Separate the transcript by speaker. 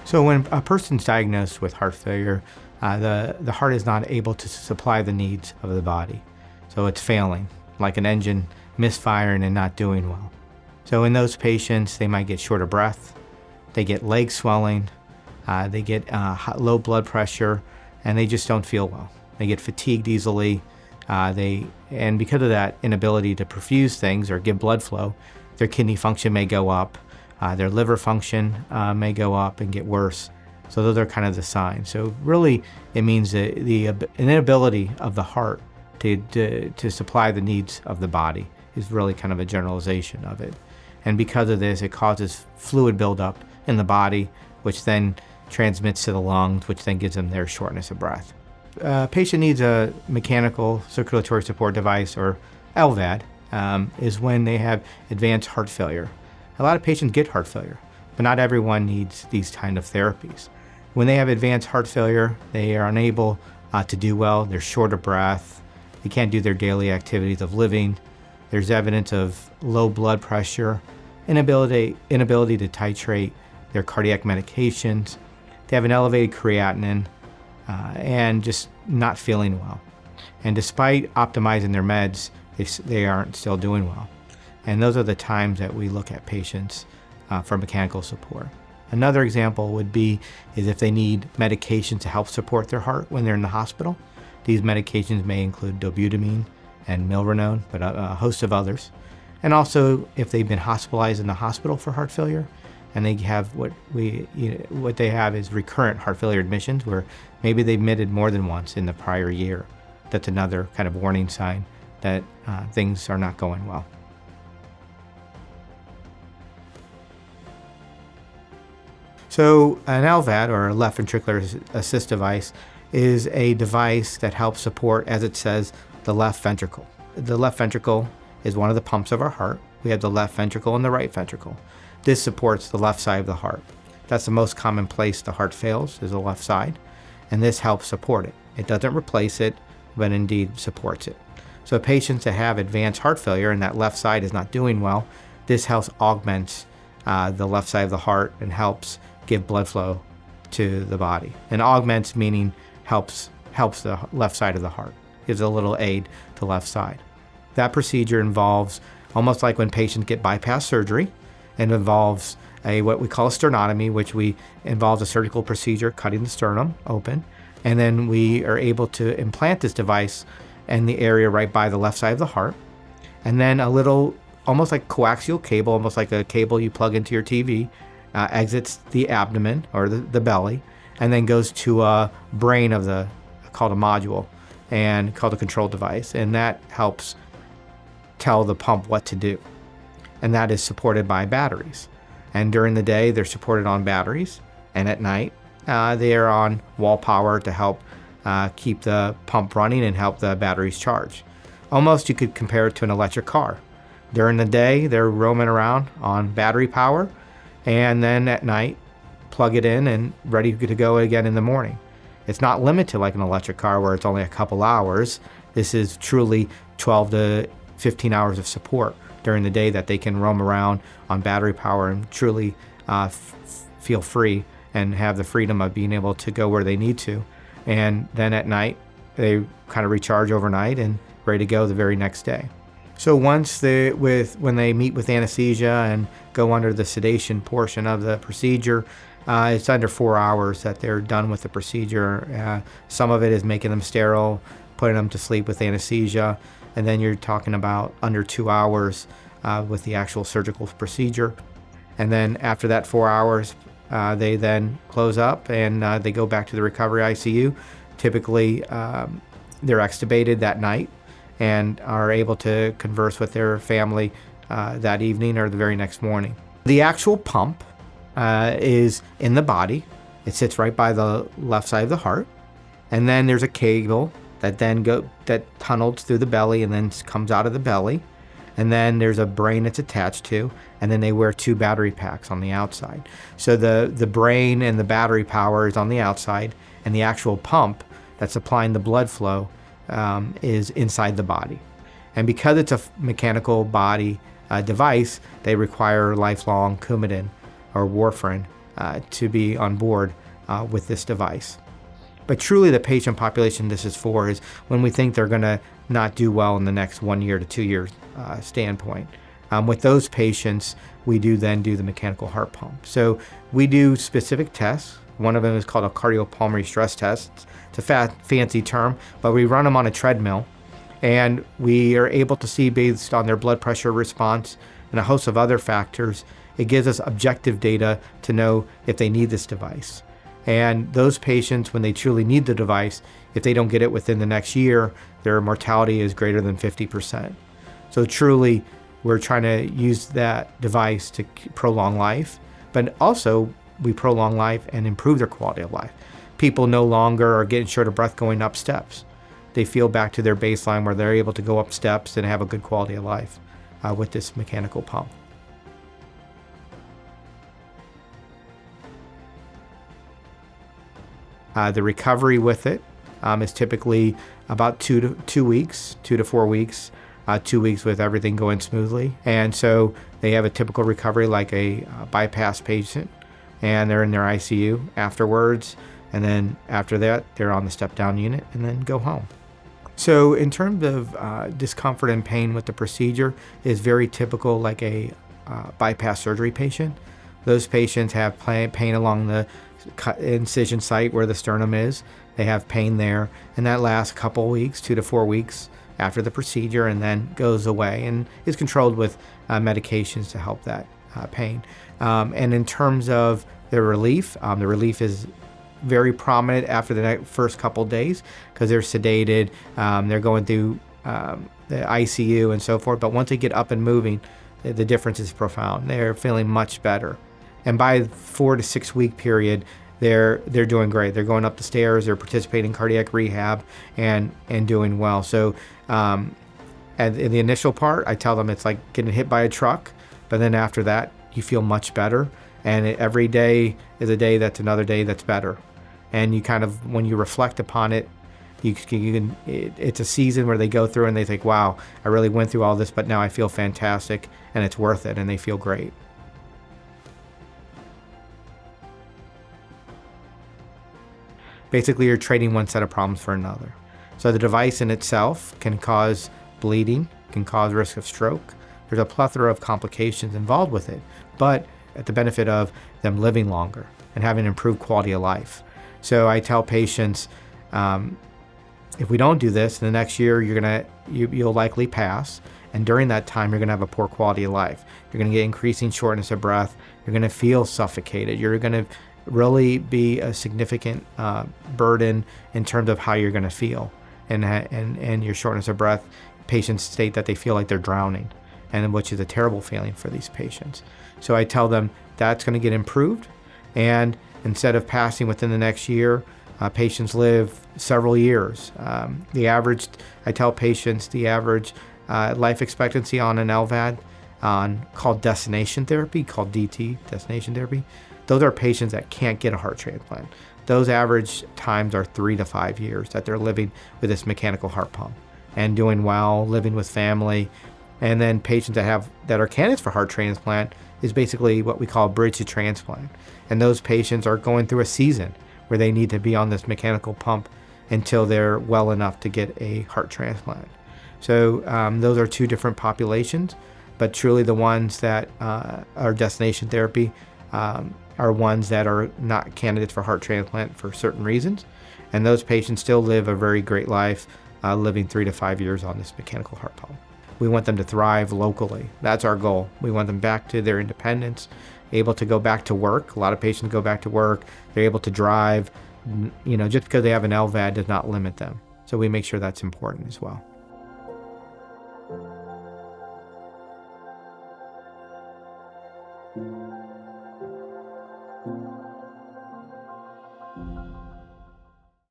Speaker 1: So when a person's diagnosed with heart failure, the heart is not able to supply the needs of the body. So it's failing, like an engine misfiring and not doing well. So in those patients, they might get short of breath, they get leg swelling, they get low blood pressure, and they just don't feel well. They get fatigued easily, and because of that inability to perfuse things or give blood flow, their kidney function may go up, their liver function may go up and get worse. So those are kind of the signs. So really, it means the inability of the heart to supply the needs of the body is really kind of a generalization of it. And because of this, it causes fluid buildup in the body, which then transmits to the lungs, which then gives them their shortness of breath. A patient needs a mechanical circulatory support device, or LVAD, is when they have advanced heart failure. A lot of patients get heart failure, but not everyone needs these kind of therapies. When they have advanced heart failure, they are unable to do well. They're short of breath. They can't do their daily activities of living. There's evidence of low blood pressure, inability to titrate their cardiac medications. They have an elevated creatinine and just not feeling well. And despite optimizing their meds, they aren't still doing well. And those are the times that we look at patients for mechanical support. Another example would be if they need medication to help support their heart when they're in the hospital. These medications may include dobutamine and milrinone, but a host of others. And also, if they've been hospitalized in the hospital for heart failure, and they have what they have is recurrent heart failure admissions, where maybe they admitted more than once in the prior year. That's another kind of warning sign that things are not going well. So an LVAD, or a left ventricular assist device, is a device that helps support, as it says, the left ventricle. The left ventricle is one of the pumps of our heart. We have the left ventricle and the right ventricle. This supports the left side of the heart. That's the most common place the heart fails, is the left side, and this helps support it. It doesn't replace it, but indeed supports it. So patients that have advanced heart failure and that left side is not doing well, this helps augment the left side of the heart and helps give blood flow to the body. And augments meaning helps the left side of the heart, gives a little aid to the left side. That procedure involves, almost like when patients get bypass surgery, and involves what we call a sternotomy, which involves a surgical procedure, cutting the sternum open, and then we are able to implant this device in the area right by the left side of the heart, and then a little, almost like coaxial cable, almost like a cable you plug into your TV, exits the abdomen or the belly, and then goes to a brain of called a module, and called a control device, and that helps tell the pump what to do. And that is supported by batteries. And during the day, they're supported on batteries, and at night, they are on wall power to help keep the pump running and help the batteries charge. Almost you could compare it to an electric car. During the day, they're roaming around on battery power, and then at night, plug it in and ready to go again in the morning. It's not limited like an electric car where it's only a couple hours. This is truly 12 to 15 hours of support during the day that they can roam around on battery power and truly feel free and have the freedom of being able to go where they need to. And then at night, they kind of recharge overnight and ready to go the very next day. So when they meet with anesthesia and go under the sedation portion of the procedure, it's under 4 hours that they're done with the procedure. Some of it is making them sterile, putting them to sleep with anesthesia, and then you're talking about under 2 hours with the actual surgical procedure. And then after that 4 hours, they then close up and they go back to the recovery ICU. Typically, they're extubated that night and are able to converse with their family that evening or the very next morning. The actual pump is in the body. It sits right by the left side of the heart. And then there's a cable that tunnels through the belly and then comes out of the belly. And then there's a brain it's attached to, and then they wear 2 battery packs on the outside. So the brain and the battery power is on the outside, and the actual pump that's supplying the blood flow is inside the body. And because it's a mechanical body device, they require lifelong Coumadin or warfarin to be on board with this device. But truly the patient population this is for is when we think they're going to not do well in the next 1 year to 2 year standpoint. With those patients, we do then do the mechanical heart pump. So we do specific tests. One of them is called a cardiopulmonary stress test. It's a fancy term, but we run them on a treadmill, and we are able to see, based on their blood pressure response and a host of other factors, it gives us objective data to know if they need this device. And those patients, when they truly need the device, if they don't get it within the next year, their mortality is greater than 50%. So truly, we're trying to use that device to prolong life, but also we prolong life and improve their quality of life. People no longer are getting short of breath going up steps. They feel back to their baseline where they're able to go up steps and have a good quality of life with this mechanical pump. The recovery with it is typically about 2 to 4 weeks, 2 weeks with everything going smoothly. And so they have a typical recovery like a bypass patient, and they're in their ICU afterwards. And then after that, they're on the step-down unit and then go home. So in terms of discomfort and pain with the procedure is very typical like a bypass surgery patient. Those patients have pain along the incision site where the sternum is. They have pain there, and that lasts a couple weeks, 2 to 4 weeks after the procedure, and then goes away and is controlled with medications to help that pain. And in terms of the relief is very prominent after the first couple days because they're sedated, they're going through the ICU and so forth. But once they get up and moving, the difference is profound. They're feeling much better. And by 4 to 6 week period, they're doing great. They're going up the stairs, they're participating in cardiac rehab and doing well. So and in the initial part, I tell them it's like getting hit by a truck, but then after that, you feel much better. And every day is a day that's another day that's better. And you kind of, when you reflect upon it, it's a season where they go through and they think, wow, I really went through all this, but now I feel fantastic and it's worth it, and they feel great. Basically, you're trading one set of problems for another. So the device in itself can cause bleeding, can cause risk of stroke. There's a plethora of complications involved with it, but at the benefit of them living longer and having improved quality of life. So I tell patients, if we don't do this, in the next year, you'll likely pass. And during that time, you're gonna have a poor quality of life. You're gonna get increasing shortness of breath. You're gonna feel suffocated. You're gonna really be a significant burden in terms of how you're gonna feel. And your shortness of breath, patients state that they feel like they're drowning, and which is a terrible feeling for these patients. So I tell them that's gonna get improved, and instead of passing within the next year, patients live several years. I tell patients the average life expectancy on an LVAD called destination therapy, called DT, destination therapy. Those are patients that can't get a heart transplant. Those average times are 3 to 5 years that they're living with this mechanical heart pump and doing well, living with family. And then patients that are candidates for heart transplant is basically what we call bridge to transplant. And those patients are going through a season where they need to be on this mechanical pump until they're well enough to get a heart transplant. So those are two different populations, but truly the ones that are destination therapy are ones that are not candidates for heart transplant for certain reasons. And those patients still live a very great life, living 3 to 5 years on this mechanical heart pump. We want them to thrive locally. That's our goal. We want them back to their independence, able to go back to work. A lot of patients go back to work. They're able to drive. Just because they have an LVAD does not limit them. So we make sure that's important as well.